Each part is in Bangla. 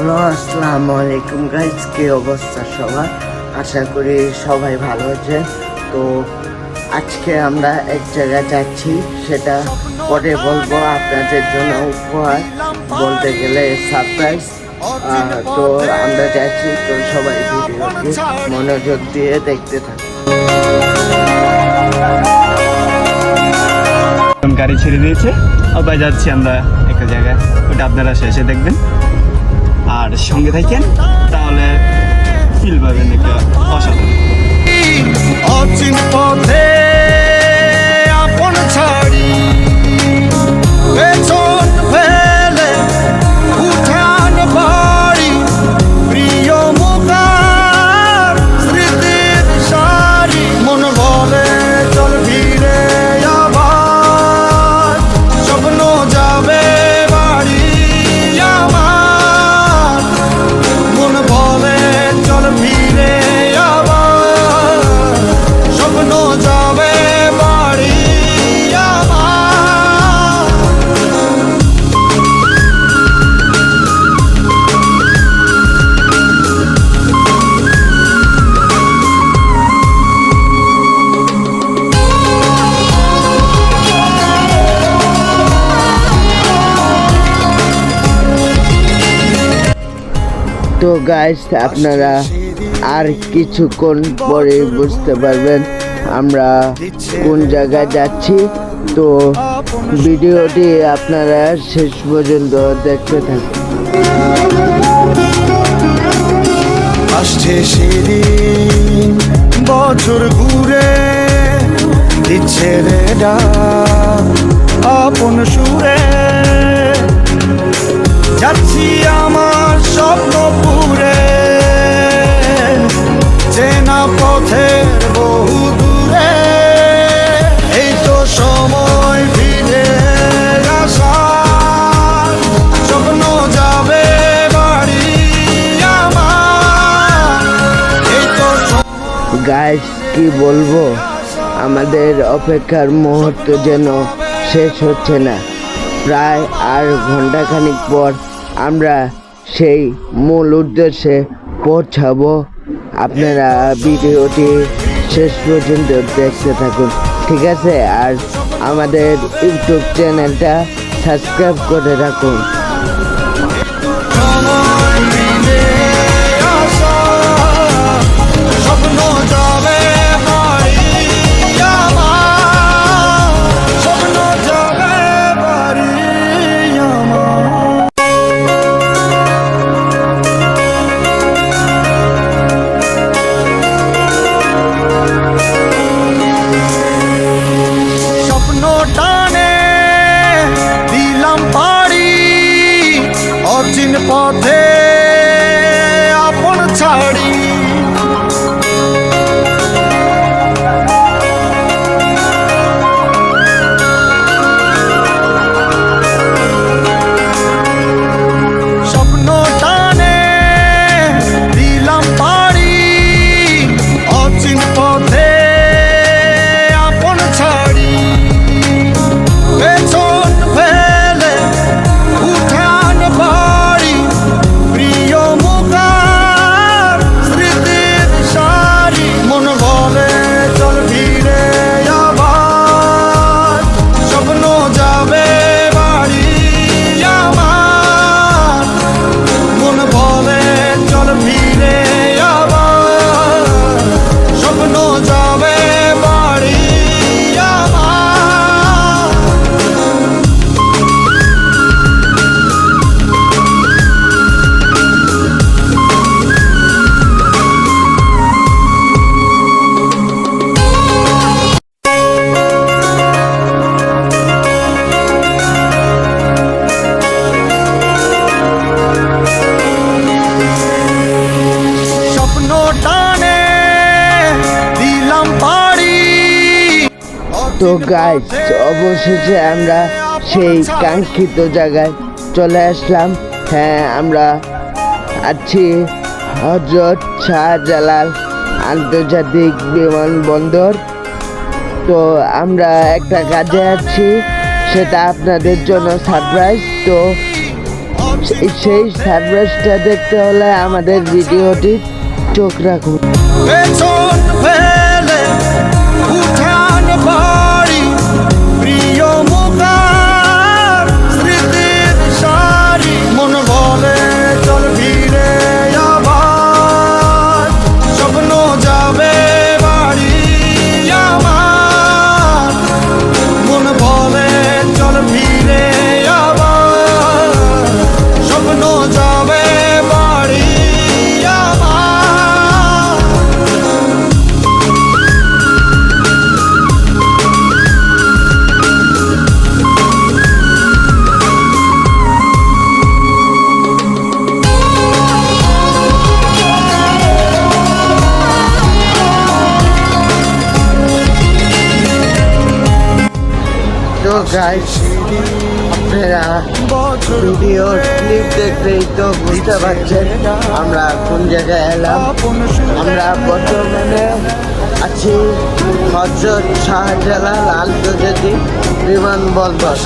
হ্যালো, আসসালামু আলাইকুম গাইজ। কি অবস্থা সবার? আশা করি সবাই ভালো আছেন। তো আজকে আমরা এক জায়গায় যাচ্ছি, সেটা পরে বলবো। আপনাদের জন্য উপহার, বলতে গেলে সারপ্রাইজ। তো আমরা যাচ্ছি, তো সবাই ভিডিওটি মনোযোগ দিয়ে দেখতে থাকুন। গাড়ি ছেড়ে দিয়েছে, আবার যাচ্ছি আমরা একটা জায়গায়, ওটা আপনারা শেষে দেখবেন আর সঙ্গে থাকেন, তাহলে ফিল পাবেন একটা অসাধারণ। অচিন পথে আপন ছাড়ি পেছন ফেলে উঠান বাড়ি, প্রিয় মুখার স্মৃতির সারি, মন বলে চল ফিরে আবার, স্বপ্ন যাবে বাড়ি আমার, মন বলে চল ফিরে আবার, স্বপ্ন যাবে বাড়ি আমার। তো গাইস, আপনারা আর কিছুক্ষণ পরে বুঝতে পারবেন আমরা কোন জায়গায় যাচ্ছি। তো ভিডিওটি আপনারা শেষ পর্যন্ত দেখতে থাকুন। আসছে সেদিন বছর ঘুরে দিচ্ছে রে ডাক আপন সুরে, যাচ্ছি আমার স্বপ্ন পুরে, চেনা পথের বহু দূরে, এই তো সময় ফিরে আসার, স্বপ্ন যাবে বাড়ি আমার, এই তো গাইস, কি বলবো, আমাদের অপেক্ষার মুহূর্ত যেন শেষ হচ্ছে না। প্রায় আর ঘন্টাখানিক পর আমরা সেই মূল উদ্দেশ্যে পৌঁছাবো। আপনারা ভিডিওটি শেষ পর্যন্ত দেখতে থাকুন, ঠিক আছে? আর আমাদের ইউটিউব চ্যানেলটা সাবস্ক্রাইব করে রাখুন। সময় ফিরে আসার, স্বপ্ন যাবে বাড়ি আমার, স্বপ্ন যাবে বাড়ি আমার। স্বপ্ন টানে দিলাম পাড়ি, অচিন পথে আপন ছাড়ি, স্বপ্ন টানে দিলাম পাড়ি, অচিন পথে আপন ছাড়ি, পেছন ফেলে উঠান বাড়ি, প্রিয় মুখার স্মৃতির সারি, মন বলে চল ফিরে আবার, স্বপ্ন যাবে বাড়ি আমার, মন বলে চল ফিরে আবার, স্বপ্ন যাবে বাড়ি আমার। স্বপ্ন টানে দিলাম পাড়ি। তো গাইস, অবশেষে আমরা সেই কাঙ্ক্ষিত জায়গায় চলে আসলাম। হ্যাঁ, আমরা আছি হযরত শাহজালাল আন্তর্জাতিক বিমানবন্দর। তো আমরা একটা কাজে আছি, সেটা আপনাদের জন্য সারপ্রাইজ। তো সেই সারপ্রাইজটা দেখতে হলে আমাদের ভিডিওটি চোখ রাখুন। পেছন ফেলে উঠান বাড়ি প্রিয় মুখার স্মৃতির সারি মন বলে চল ফিরে আবার স্বপ্ন যাবে বাড়ি আমার মন বলে চল ফিরে আবার স্বপ্ন যাবে বাড়ি আমার। তো গাইস, আপনারা ভিডিওর ক্লিপ দেখলেই তো বুঝতে পারছেন আমরা কোন জায়গায় এলাম। আমরা বর্তমানে আছি হযরত শাহজালাল আন্তর্জাতিক বিমানবন্দর,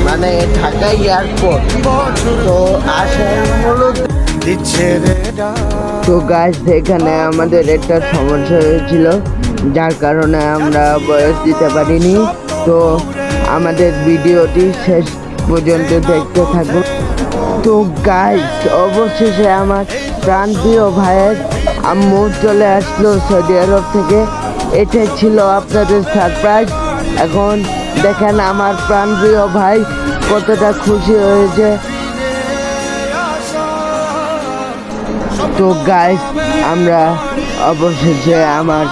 মানে ঢাকা এয়ারপোর্ট। তো আসার মূলত তো গাইস, এখানে আমাদের একটা সমস্যা হয়েছিল, যার কারণে আমরা বয়স দিতে পারিনি। তো আমাদের ভিডিওটি শেষ পর্যন্ত দেখতে থাকুন। তো গাইস, অবশেষে আমার প্রাণপ্রিয় ভাইয়ের আম্মু চলে আসলো সৌদি আরব থেকে। এটাই ছিল আপনাদের সারপ্রাইজ। এখন দেখেন আমার প্রাণপ্রিয় ভাই কতটা খুশি হয়েছে। তো গাইস, আমরা অবশেষে আমার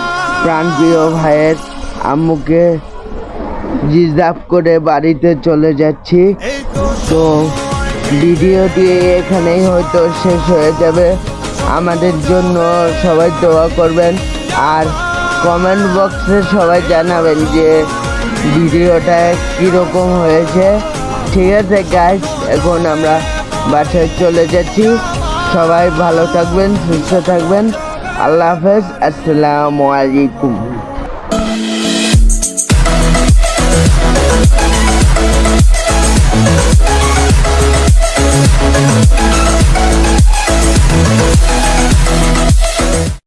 প্রাণপ্রিয় ভাইয়ের আম্মুকে রিজার্ভ করে বাড়িতে চলে যাচ্ছি। তো ভিডিওটি এখানেই হয়তো শেষ হয়ে যাবে। আমাদের জন্য সবাই দোয়া করবেন আর কমেন্ট বক্সে সবাই জানাবেন যে ভিডিওটা কীরকম হয়েছে। ঠিক আছে গাইস, এখন আমরা বাসায় চলে যাচ্ছি। সবাই ভালো থাকবেন, সুস্থ থাকবেন। আল্লাহ হাফেজ, আসসালামু আলাইকুম।